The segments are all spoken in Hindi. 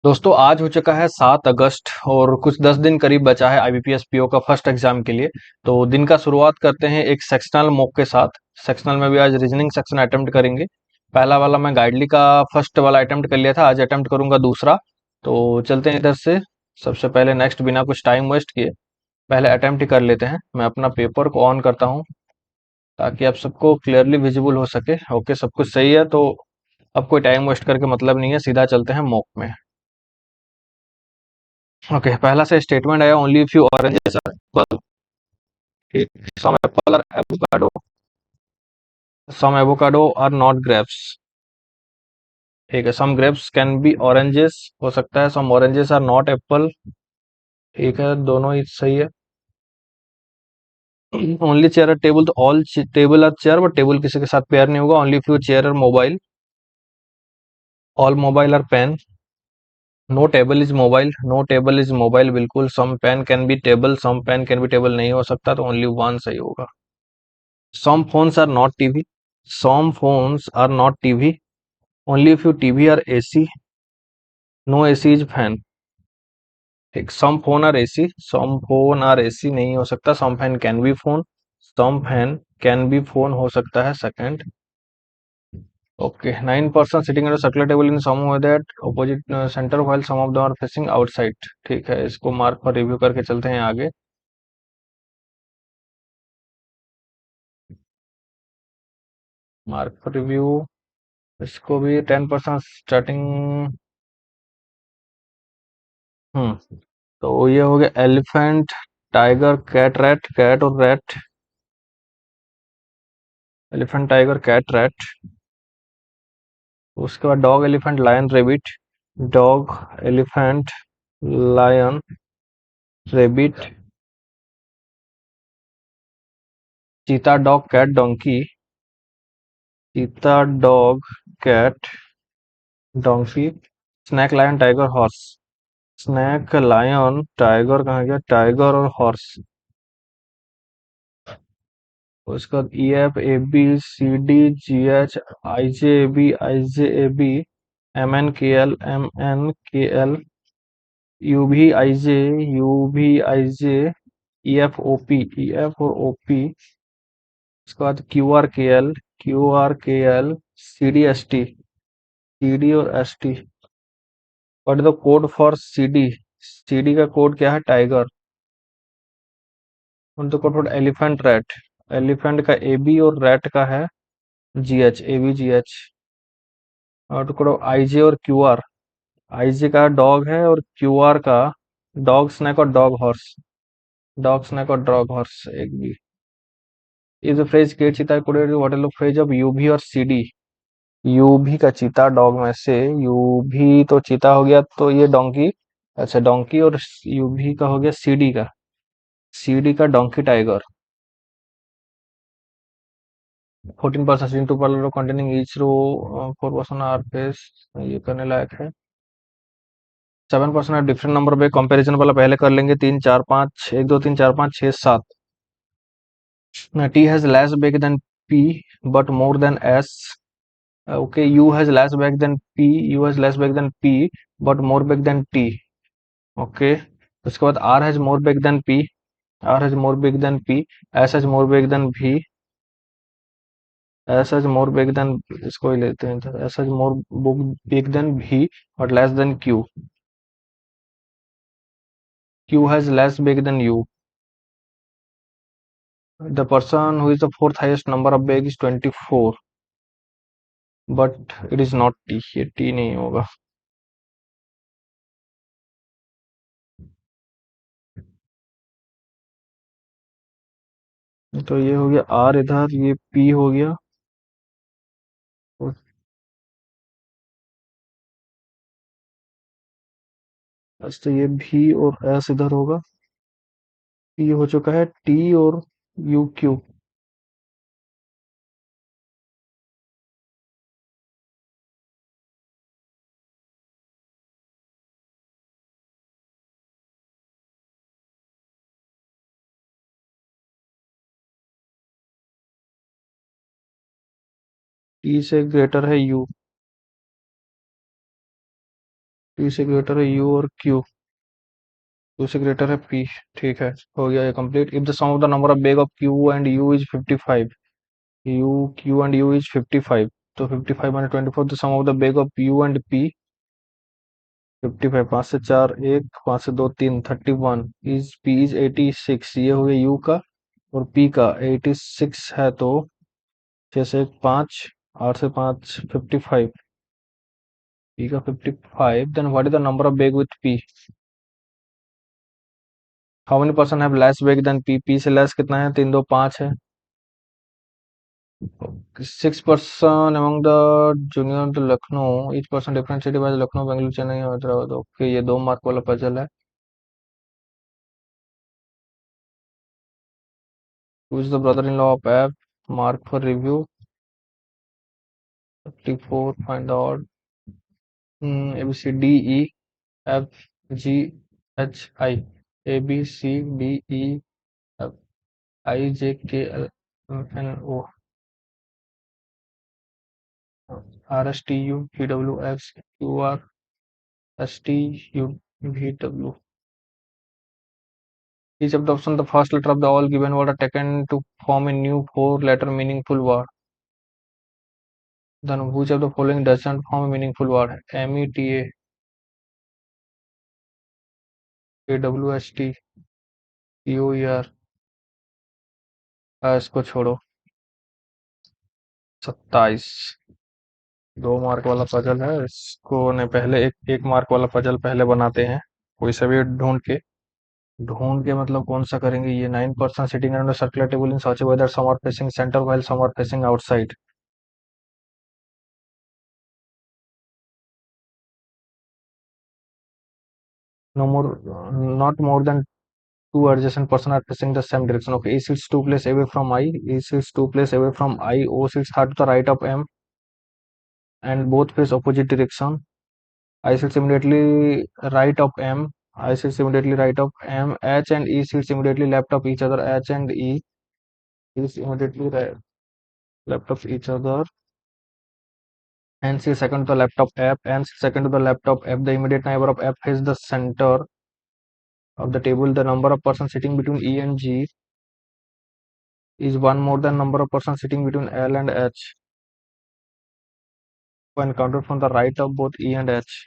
दोस्तों आज हो चुका है 7 अगस्त और कुछ 10 दिन करीब बचा है आईबीपीएस पीओ का फर्स्ट एग्जाम के लिए। तो दिन का शुरुआत करते हैं एक सेक्शनल मॉक के साथ। सेक्शनल में भी आज रीजनिंग सेक्शन अटेम्प्ट करेंगे। पहला वाला मैं गाइडली का फर्स्ट वाला अटेम्प्ट कर लिया था, आज अटेम्प्ट करूंगा दूसरा। तो चलते हैं इधर से। सबसे पहले नेक्स्ट बिना कुछ टाइम वेस्ट किए पहले अटेम्प्ट ही कर लेते हैं। मैं अपना पेपर को ऑन करता हूँ ताकि आप सबको क्लियरली विजिबल हो सके। ओके, सब कुछ सही है तो अब कोई टाइम वेस्ट करके मतलब नहीं है, सीधा चलते हैं मॉक में। ओके, पहला से स्टेटमेंट आया, only few oranges are apple, some apple are avocado, some avocado are not grapes. ठीक है, some grapes can be oranges हो सकता है, some oranges are not apple. ठीक है, दोनों ही सही है। ओनली चेयर आर टेबल, तो all table are chair, but table किसी के साथ पेयर नहीं होगा। Only few chair are mobile, all mobile are pen. No table is mobile, no table is mobile बिल्कुल। Some pen can be table, some pen can be table नहीं हो सकता, तो ओनली वन सही होगा। Some phones are not TV, some phones are not TV, only few TV are AC, no AC is fan. ठीक, some phone are AC, some phone are AC नहीं हो सकता। Some fan can be phone, some fan can be phone हो सकता है second. Okay, 9 person sitting at circular table in some way that opposite centre while some of them are facing outside. ठीक है, इसको मार्क पर रिव्यू करके चलते हैं आगे। मार्क पर रिव्यू, इसको भी 10 पर्सन स्टार्टिंग। तो ये हो गया elephant, tiger, cat, rat, cat और rat. Elephant, tiger, cat, rat. उसके बाद dog, elephant, lion, rabbit. Dog, elephant, lion, rabbit. Cheetah, dog, cat, donkey. Cheetah, dog, cat, donkey. Snake, lion, tiger, horse. Snake, lion, tiger कहाँ गया, टाइगर और हॉर्स। उसके बाद E F, A B, C D, G H, I J, A B, I J, A B, M N K L, M N K L, U V, I J, U V, I J, E F, O P, E F और ओ पी। उसके बाद Q R K L, Q R K L, C D, S T, C D और S T. What is the code for C D, C D का कोड क्या है, tiger. What is the code for elephant, rat. Elephant का ए बी और रैट का है G H, A B ji H. और कोड आई जे और क्यू आर। आई जे का डॉग है और क्यू आर का डॉग स्नैक और डॉग हॉर्स। डॉग स्नैक और डॉग हॉर्स एक भी। इज फ्रेज के cheetah coded what is the phrase of U V और सीडी। यूभी का चीता, डॉग में से यूभी तो चीता हो गया, तो ये डोंकी। अच्छा, डोंकी और यूभी का हो गया सीडी का, सीडी का donkey, tiger. 14 person two per row containing each row, 4 person are face, ये करने लायक है। 7 पर्सन है डिफरेंट नंबर पे, कंपैरिजन वाला पहले कर लेंगे। 3 4 5, 1 2 3 4 5 6 7। T has less bag than P but more than S. Okay, U has less back than P, U has less back than P, but more back than T. Okay, उसके बाद R has more back than P, R has more back than P, S has more back than V, S has more back than, इसको ही लेते हैं, S has more back than V but less than Q, Q has less back than U. The person who is the fourth highest number of bag is 24, but it is not T, ये T नहीं होगा। तो ये हो गया R इधर, ये P हो गया। अच्छा, ये भी और एस इधर होगा। ये हो चुका है टी और यू क्यू। टी से ग्रेटर है यू। पी से ग्रेटर है यू और क्यू, क्यू से ग्रेटर है पी। ठीक है, हो गया ये complete. If the sum of the number of bag of Q and U is 55, U Q and U is 55, तो 55 minus 24, the sum of the bag of U and P 55, 5 से 4 1, 5 से 2 3, 31, इज पी इज 86, ये हो गया यू का, और पी का 86 है, तो 6 से 1 5, 8 से 5 55, पी का 55, then what is the number of bag with P, how many person have less bag than P, P से लेस कितना है, 3 2 5 है, 6 person among the junior to Lucknow, each person different city wise, Lucknow Bengaluru Chennai Hyderabad. Okay, ये 2 मार्क वाला पजल है। Who is the brother-in-law of F? Mark for review. 34. Find out. A B C D E F G H I. A B C D E F I J K L N O R S T U P W X Q R S T U V W. Each of the option, the first letter of the all given word are taken to form a new 4-letter meaningful word. Then which of the following doesn't form a meaningful word? M E T A A W S T P O E R। इसको छोड़ो। 27, 2 मार्क वाला पजल है, इसको ने पहले एक मार्क वाला पजल पहले बनाते हैं, कोई सा भी ढूंढ के मतलब कौन सा करेंगे। ये 9 person sitting around circular table in such whether some are facing centre while some are facing outside. No more, not more than 2 adjacent person are facing the same direction. Okay, E sits 2 place away from I, E sits 2 place away from I, O sits hard to the right of M, and both face opposite direction. I sits immediately right of M. I sits immediately right of M. H and E sits immediately left of each other. H and E is immediately left of each other. N sits second to the left of F. N sits second to the left of F. The immediate neighbor of F is the center of the table. The number of persons sitting between E and G is one more than number of persons sitting between L and H when counted from the right of both E and H.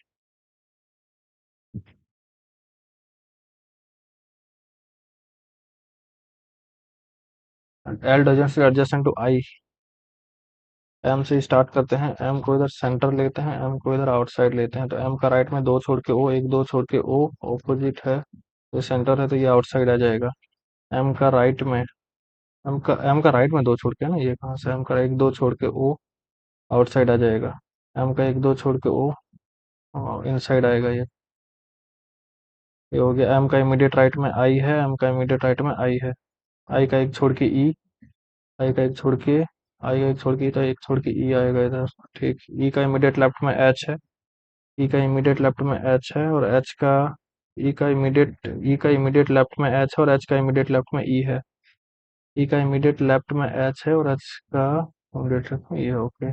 And L doesn't sit adjacent to I. M से स्टार्ट करते हैं, एम को इधर सेंटर लेते हैं, एम को इधर आउटसाइड लेते हैं, तो एम का राइट में 2 छोड़ के ओ, 1 2 छोड़ के ओ, ऑपोजिट है, ये सेंटर है, तो ये आउटसाइड आ जाएगा। एम का राइट में, एम का राइट में 2 छोड़ के ना, ये कहाँ से, एम का 1 2 छोड़ के ओ आउटसाइड आ जाएगा, एम का 1 2 छोड़ के ओ इनसाइड आएगा। ये हो गया। एम का इमीडिएट राइट में आई है, एम का इमीडिएट राइट में आई है, आई का 1 छोड़ के ई, आई का 1 छोड़ के, आई का 1 छोड़ के, तो 1 छोड़ के ई आएगा इधर। ठीक, ई का इमीडिएट लेफ्ट में एच है, ई का इमीडिएट लेफ्ट में एच है, और एच का, ई का इमीडिएट लेफ्ट में एच है, और एच का इमीडिएट लेफ्ट में ई है। ई का इमीडिएट लेफ्ट में एच है, और एच का इमीडिएट लेफ्ट में ई है। ओके,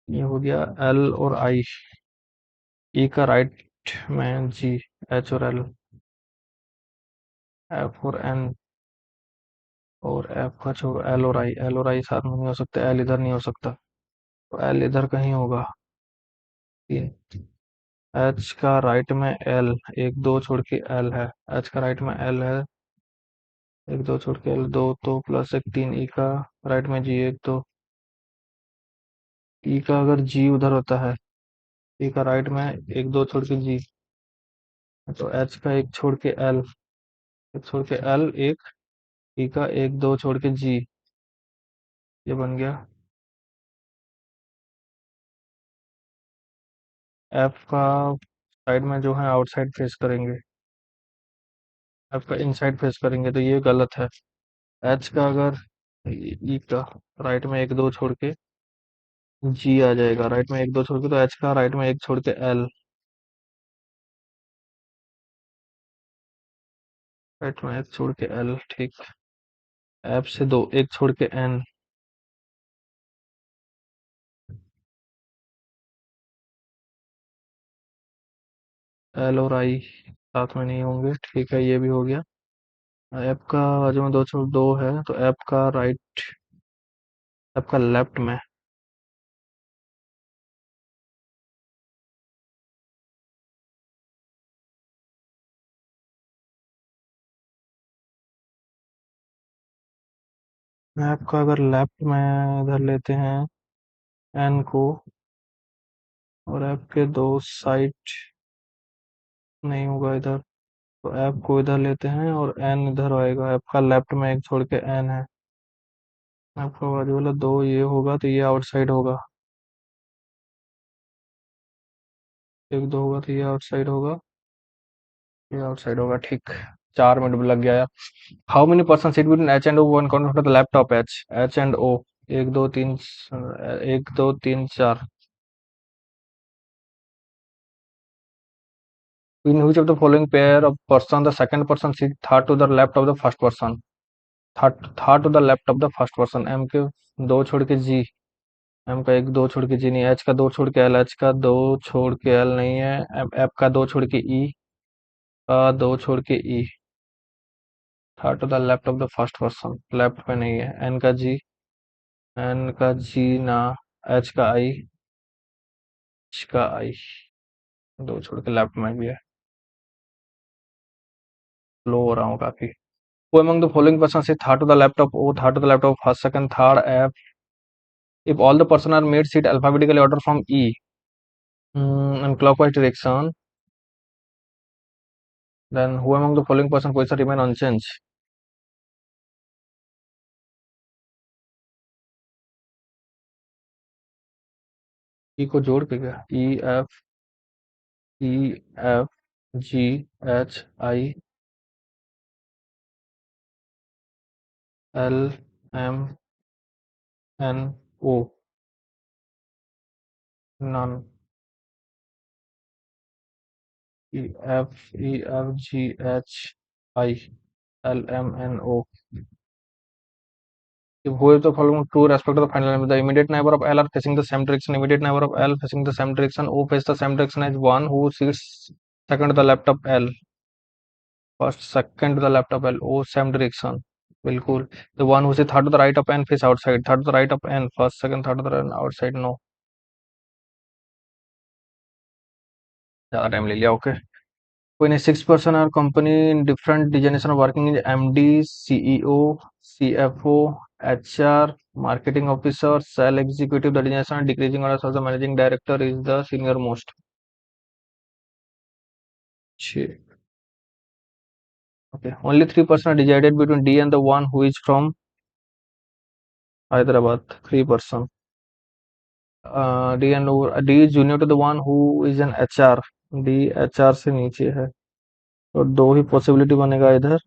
ये हो गया एल और आई। ई का राइट में जी, एच और एल, एफ और एन, और एफ का छोड़ो, एल और आई, एल और आई साथ में नहीं हो सकते, एल इधर नहीं हो सकता, तो एल इधर कहीं होगा। एच का राइट में एल, 1 2 छोड़ के एल है, एच का राइट में एल है, 1 2 छोड़ के एल, 2 तो प्लस 1 3, ई का राइट में जी 1 2, ई का अगर जी उधर होता है, ई का राइट में 1 2 छोड़ के जी, तो एच का 1 छोड़ के एल, 1 छोड़ के एल 1, ई का 1 2 छोड़ के जी, ये बन गया। एफ का साइड में जो है आउटसाइड फेस करेंगे, एफ का इनसाइड फेस करेंगे, तो ये गलत है। एच का अगर, ई का राइट में 1 2 छोड़ के जी आ जाएगा, राइट में 1 2 छोड़ के, तो एच का राइट में 1 छोड़ के एल, राइट में 1 छोड़ के एल। ठीक, एफ से 2 1 छोड़ के एन, एल और आई साथ में नहीं होंगे, ठीक है, ये भी हो गया। ऐप का बाजू में दो छोड़ दो है, तो ऐप का राइट, ऐप का लेफ्ट में। ऐप का अगर लेफ्ट में इधर लेते हैं एन को, और ऐप के दो साइड नहीं होगा इधर, तो ऐप को इधर लेते हैं और एन इधर आएगा, ऐप का लेफ्ट में एक छोड़ के एन है। ऐप का बाजू वाला दो ये होगा, तो ये आउटसाइड होगा, एक दो होगा तो ये आउटसाइड होगा, ये आउटसाइड होगा, ठीक। 4 मिनट लग गया यार। How many person seat between H and O one count the laptop H, H and O, एक दो तीन, एक दो तीन चार। In which of the following pair of person the second person sit third to the left of the first person, third to the left of the first person। M के दो छोड़ के जी, एम का एक दो छोड़ के जी नहीं, एच का दो छोड़ के एल, एच का दो छोड़ के एल नहीं है, एफ का दो छोड़ के ई, का दो छोड़ के E, third to the left of the first person, left में नहीं है, एन का जी, एन का जी ना, एच का आई, एच का आई, दो छोड़ के लेफ्ट में भी है। लो हो रहा हूँ काफी। Who among the following persons is third to the left of O, third to the left of first, second, third, F? If all the person are made sit alphabetically order from E, in clockwise direction, then who among the following person position remain unchanged? E को जोड़ के क्या? E F G H I L M N O, none। E F G H I L M N O। If who is the following true respect to the final limit, the immediate neighbor of L are facing the same direction, immediate neighbor of L facing the same direction, O face the same direction as one who sits second to the left of L, first second to the left of L, O same direction, बिल्कुल। The one who sits third to the right of N face outside, third to the right of N, first second third to the outside, no। ज़्यादा टाइम ले लिया, okay. When a 6 person or company in different designation of working is MD, CEO, CFO, HR, marketing officer, sales executive, the designation decreasing order as the managing director is the senior most। छः। Okay, only 3% are decided between D and the one who is from Hyderabad, 3%। D is junior to the one who is an HR, D HR से नीचे है, तो दो ही पॉसिबिलिटी बनेगा इधर,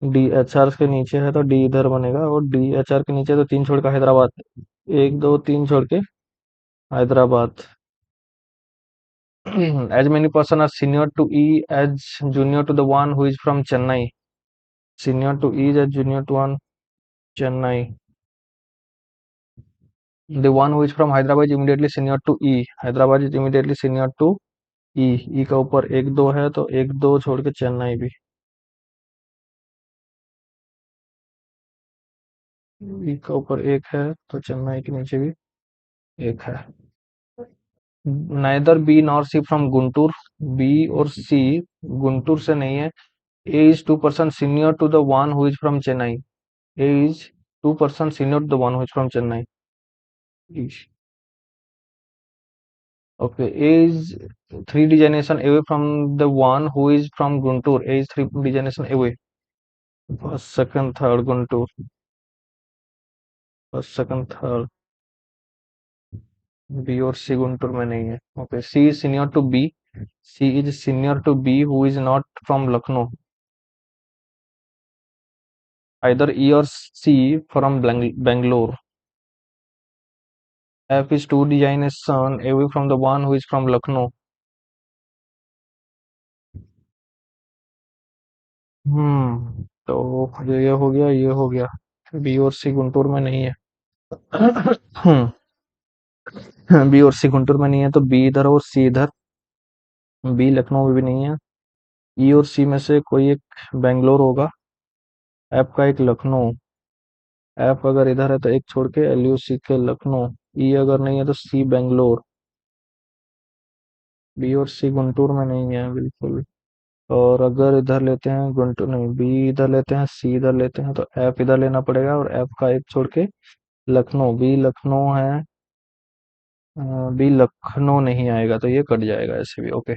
डी एच आर के नीचे है तो डी इधर बनेगा, और डी एच आर के नीचे तो तीन छोड़ के हैदराबाद, एक दो तीन छोड़ के Hyderabad. As many person are senior to E as junior to the one who is from Chennai, senior to E as junior to one Chennai, the one who is from Hyderabad is immediately senior to E, Hyderabad is immediately senior to E, E का ऊपर एक दो है तो एक दो छोड़ के चेन्नई भी, E का ऊपर एक है तो चेन्नई के नीचे भी एक है। Neither B nor C from Guntur, B और सी गुंटूर से नहीं है। A is 2% senior to the one who is from Chennai, A is 2% senior to the one who is from Chennai. Okay, A is 3 designation away from the one who is from Guntur, A is 3 designation away, first second third Guntur, first second third, B और सी गुंटूर में नहीं है। Okay, C is senior to B, C is senior to B who is not from Lucknow, either E or C from Bangalore। F is 2 designation away from the one who is from Lucknow। तो ये हो गया, ये हो गया, बी और सी गुंटूर में नहीं है। बी और सी गुंटूर में नहीं है तो बी इधर और सी इधर, बी लखनऊ भी नहीं है। ई और सी में से कोई एक बेंगलोर होगा। एफ का एक लखनऊ। एफ अगर इधर है तो एक छोड़ के एल यू सी के लखनऊ। ई अगर नहीं है तो सी बेंगलोर। बी और सी गुंटूर में नहीं है बिल्कुल। और अगर इधर लेते हैं गुंटूर नहीं, बी इधर लेते हैं, सी इधर लेते हैं, तो एफ इधर लेना पड़ेगा और एफ का एक छोड़ के लखनऊ। बी लखनऊ है। बी लखनऊ नहीं आएगा तो ये कट जाएगा ऐसे भी। Okay.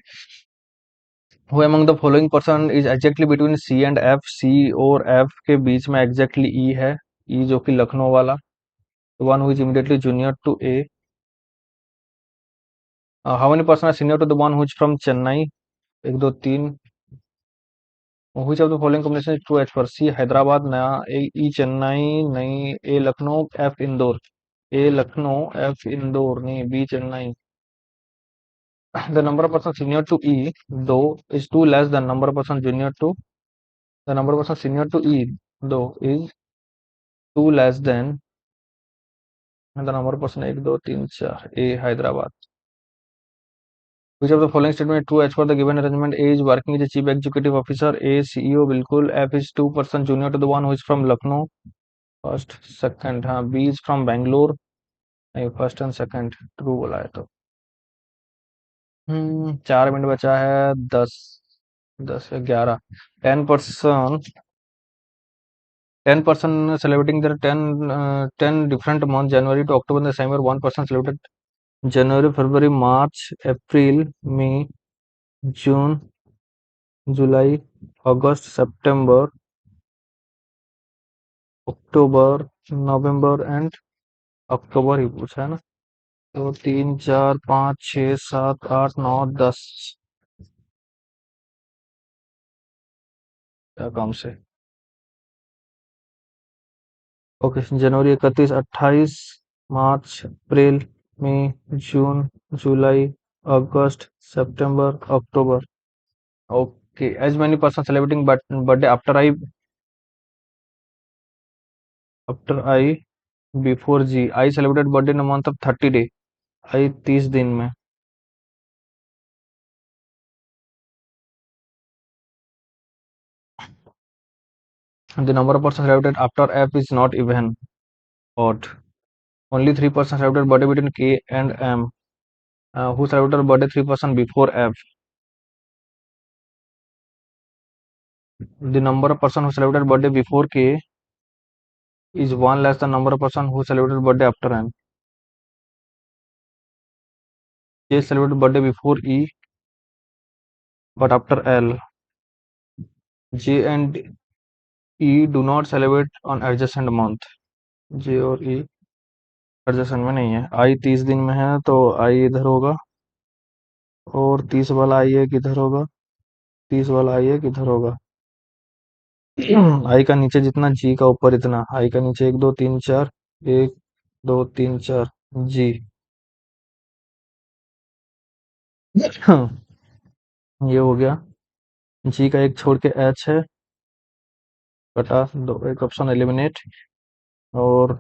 Who among the following person is exactly between C and F. C और एफ के बीच में एग्जैक्टली ई है। ई जो कि लखनऊ वाला। One who is immediately junior to A. How many person are senior to the one who is from Chennai. एक दो तीन। Which of the following combination is true as per. C Hyderabad नया, ई चेन्नई नहीं, A Lucknow, F Indore. A Lucknow, F Indore नहीं, B Chennai. The number of person senior to E, though, is 2 less than number of person junior to. The number of person senior to E, though, is 2 less than the number of person 1 2 3 4 A Hyderabad. Which of the following statement is true as per the given arrangement? A is working as a chief executive officer. A CEO बिल्कुल. F is 2% junior to the one who is from Lucknow. First, second. हाँ. B is from Bangalore. नहीं, first and second. True बोला है तो. 4 मिनट बचा है. 10 या 11. 10%. 10% celebrating their 10 different months, January to October, the same year. 1% celebrated January, February, March, April, May, June, July, August, September, October, November and October ही पूछा है ना। तो 3 4 5 6 7 8 9 10। क्या काम से। ओके। जनवरी 31 28, मार्च अप्रैल मई जून जुलाई अगस्त सितंबर अक्टूबर। Okay. As many person celebrating birthday after I before G. I celebrate birthday in month of 30 day. I 30 दिन में। The number of person celebrated after F is not even odd. Only 3 person celebrate birthday between K and M. Who celebrated birthday 3 person before F. The number of person who celebrated birthday before के is 1 less the number of person who celebrated birthday after M. J celebrated birthday before E but after L. J and E do not celebrate on adjacent month. J और E adjacent में नहीं है। I 30 दिन में है तो I इधर होगा और 30 वाला I एक इधर होगा। 30 वाला I एक इधर होगा। I का नीचे जितना G का ऊपर इतना। I का नीचे 1 2 3 4 1 2 3 4 G। ये हो गया। G का एक छोड़ के H है। कटा दो, एक ऑप्शन एलिमिनेट। और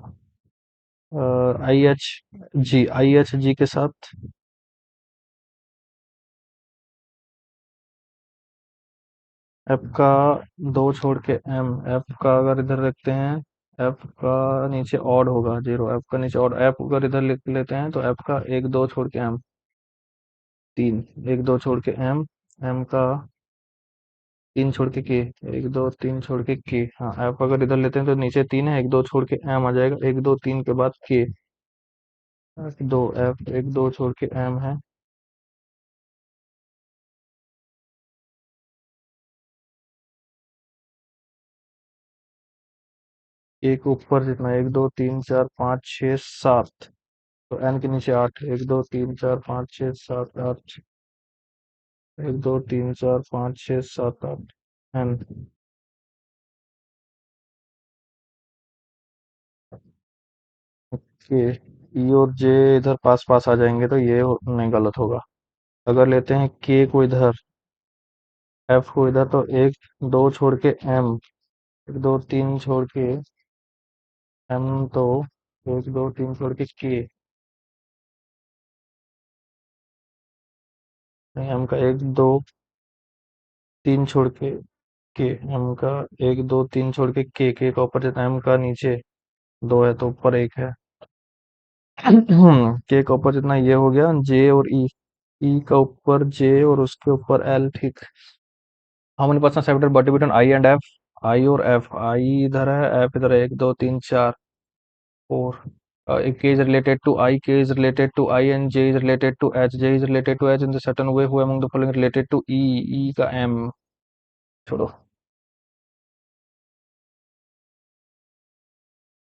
आई एच जी के साथ एफ का दो छोड़ के एम। एफ का अगर इधर देखते हैं, एफ का नीचे ऑड होगा 0। एफ का नीचे ऑड। एफ अगर इधर लिख लेते हैं तो एफ का 1 2 छोड़ के एम 3। 1 2 छोड़ के एम। एम का 3 छोड़ के के। 1 2 3 छोड़ के के। हाँ, एफ अगर इधर लेते हैं तो नीचे 3 है, 1 2 छोड़ के एम आ जाएगा। 1 2 3 के बाद के। दो एफ 1 2 छोड़ के एम है। एक ऊपर जितना 1 2 3 4 5 6 7। तो एन के नीचे 8। 1 2 3 4 5 6 7 8। 1 2 3 4 5 6 7 8 एन के। ई और जे इधर पास पास आ जाएंगे तो ये नहीं गलत होगा। अगर लेते हैं के को इधर, एफ को इधर, तो 1 2 छोड़ के एम। 1 2 3 छोड़ के एम। तो 1 2 3 छोड़ के एम का एक दो तीन छोड़ के एम का एक दो तीन छोड़ के का ऊपर जितना एम का नीचे दो है तो ऊपर एक है। के का ऊपर जितना ये हो गया जे और ई का ऊपर जे और उसके ऊपर एल, ठीक। How many person separate body between I and F, I और एफ, आई इधर है एफ इधर है, एक दो तीन चार four. K is related to I, K is related to I, and J is related to H, J is related to H in the certain way. Who among the following related to E, E का M, छोड़ो,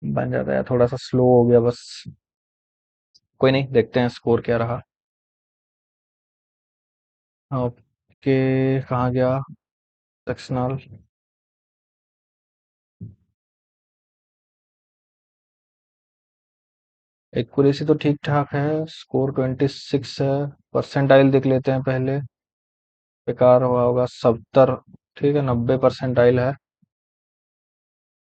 बन जाता है, थोड़ा सा स्लो हो गया बस। कोई नहीं, देखते हैं स्कोर क्या रहा। ओके, कहाँ गया सेक्शनल। एक्यूरेसी तो ठीक ठाक है, स्कोर 26 है। परसेंटाइल देख लेते हैं पहले, बेकार हुआ होगा 70, ठीक है 90 परसेंटाइल है।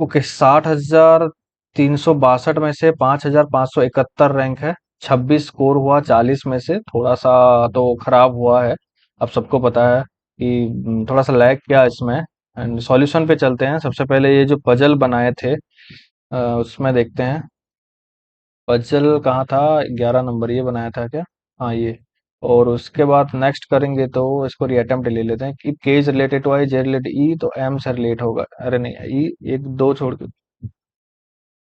ओके, 60,362 में से 5,571 रैंक है। 26 स्कोर हुआ 40 में से, थोड़ा सा तो खराब हुआ है। अब सबको पता है कि थोड़ा सा लैग किया इसमें। एंड सॉल्यूशन पे चलते हैं। सबसे पहले ये जो पजल बनाए थे उसमें देखते हैं। पजल कहाँ था, 11 नंबर ये बनाया था क्या? हाँ ये। और उसके बाद नेक्स्ट करेंगे तो इसको रीअटेम्प्ट ले लेते हैं कि K is related to I, J related E, तो एम से रिलेट होगा। अरे नहीं, ई एक दो छोड़ के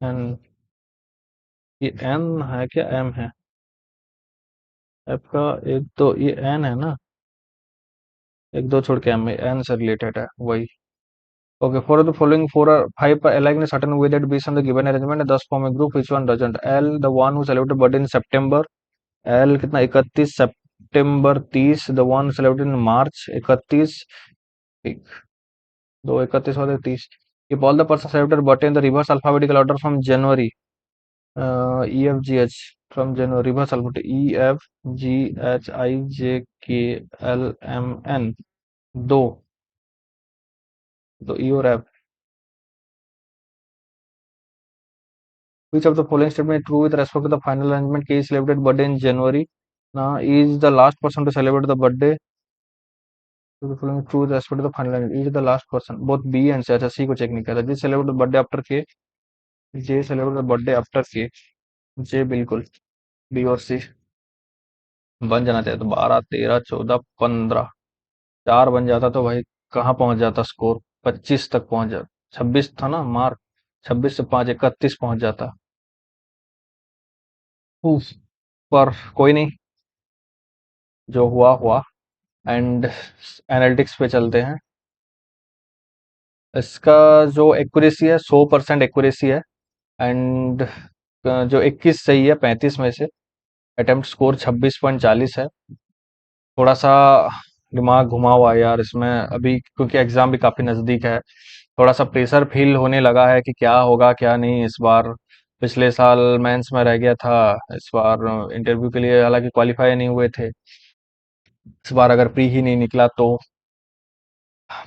एन, ये एन है क्या एम है? एफ का एक तो ये एन है ना, एक दो छोड़ के एम है, एन से रिलेटेड है वही। Okay, for the following four or five per alike in certain way that based on the given arrangement thus form a group which one doesn't. L the one who celebrated birthday in सितंबर, एल कितना 31 सितंबर 30, the one celebrated in March 31, एक दो 31 वाले 30। if all the persons selected but in the reverse alphabetical order from January, E F G H, from January reverse alphabet E F G H I J K L M N, दो, तो E और F, which of the following statement is true with respect to the final arrangement? K is celebrated birthday in January, now E is the last person to celebrate the birthday to the following true with respect to the final arrangement, E is the last person, both B and C। अच्छा C को चेक नहीं करा, J celebrated birthday after K, J celebrated birthday after K, J बिल्कुल, B और C बन जाना चाहिए। तो 12 13 14 15, चार बन जाता तो भाई कहाँ पहुंच जाता स्कोर, 25 तक पहुंच जाता। 26 था ना मार्क, 26 से 5 31 पहुंच जाता। उफ, पर कोई नहीं, जो हुआ हुआ। एंड एनालिटिक्स पे चलते हैं। इसका जो एक्यूरेसी है 100% एक्यूरेसी है। एंड जो 21 सही है 35 में से। अटेम्प्ट स्कोर 26.40 है। थोड़ा सा दिमाग घुमा हुआ है यार इसमें अभी, क्योंकि एग्जाम भी काफी नजदीक है। थोड़ा सा प्रेशर फील होने लगा है कि क्या होगा क्या नहीं इस बार। पिछले साल मेंस में रह गया था, इस बार इंटरव्यू के लिए हालांकि क्वालिफाई नहीं हुए थे। इस बार अगर प्री ही नहीं निकला तो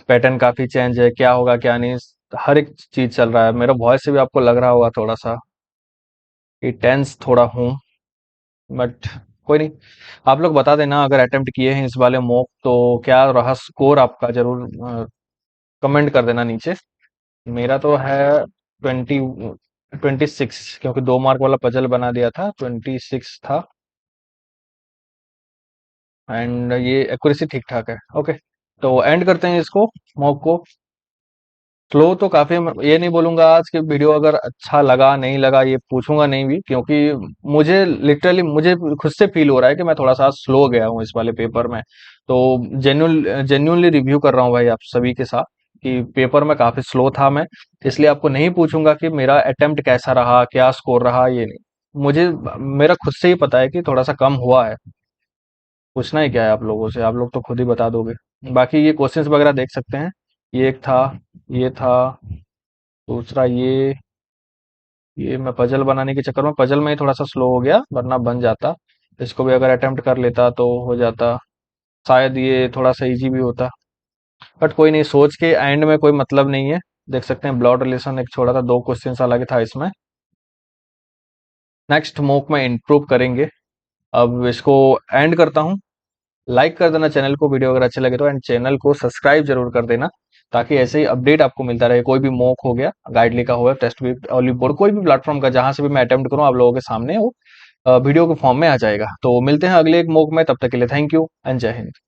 पैटर्न काफी चेंज है, क्या होगा क्या नहीं, हर एक चीज चल रहा है। मेरा वॉइस से भी आपको लग रहा होगा थोड़ा सा कि टेंस थोड़ा हूँ, बट कोई नहीं। आप लोग बता देना अगर अटेम्प्ट किए हैं इस वाले मॉक तो क्या रहा स्कोर आपका, जरूर कमेंट कर देना नीचे। मेरा तो है 26, क्योंकि 2 मार्क वाला पजल बना दिया था, 26 था। एंड ये एक्यूरेसी ठीक ठाक है। ओके, तो एंड करते हैं इसको, मॉक को। स्लो तो काफी, ये नहीं बोलूंगा आज के वीडियो अगर अच्छा लगा नहीं लगा ये पूछूंगा नहीं भी, क्योंकि मुझे लिटरली मुझे खुद से फील हो रहा है कि मैं थोड़ा सा स्लो गया हूँ इस वाले पेपर में। तो जेन्युइनली रिव्यू कर रहा हूँ भाई आप सभी के साथ कि पेपर में काफी स्लो था मैं। इसलिए आपको नहीं पूछूंगा कि मेरा अटेम्प्ट कैसा रहा, क्या स्कोर रहा, ये नहीं। मुझे मेरा खुद से ही पता है कि थोड़ा सा कम हुआ है। पूछना ही क्या है आप लोगों से, आप लोग तो खुद ही बता दोगे। बाकी ये क्वेश्चंस वगैरह देख सकते हैं। ये एक था, ये था, दूसरा ये मैं पजल बनाने के चक्कर में पजल में ही थोड़ा सा स्लो हो गया, वरना बन जाता। इसको भी अगर अटेम्प्ट कर लेता तो हो जाता, शायद ये थोड़ा सा इजी भी होता। बट कोई नहीं, सोच के एंड में कोई मतलब नहीं है। देख सकते हैं ब्लड रिलेशन एक छोड़ा था, 2 क्वेश्चंस अलग था इसमें। नेक्स्ट मॉक में इम्प्रूव करेंगे। अब इसको एंड करता हूँ। लाइक कर देना चैनल को, वीडियो अगर अच्छा लगे तो, एंड चैनल को सब्सक्राइब जरूर कर देना, ताकि ऐसे ही अपडेट आपको मिलता रहे। कोई भी मॉक हो गया, गाइडली का हो गया, टेस्ट भी, ऑलिव बोर्ड, कोई भी प्लेटफॉर्म का जहां से भी मैं अटेम्प्ट करूं, आप लोगों के सामने वो वीडियो के फॉर्म में आ जाएगा। तो मिलते हैं अगले एक मॉक में, तब तक के लिए थैंक यू एंड जय हिंद।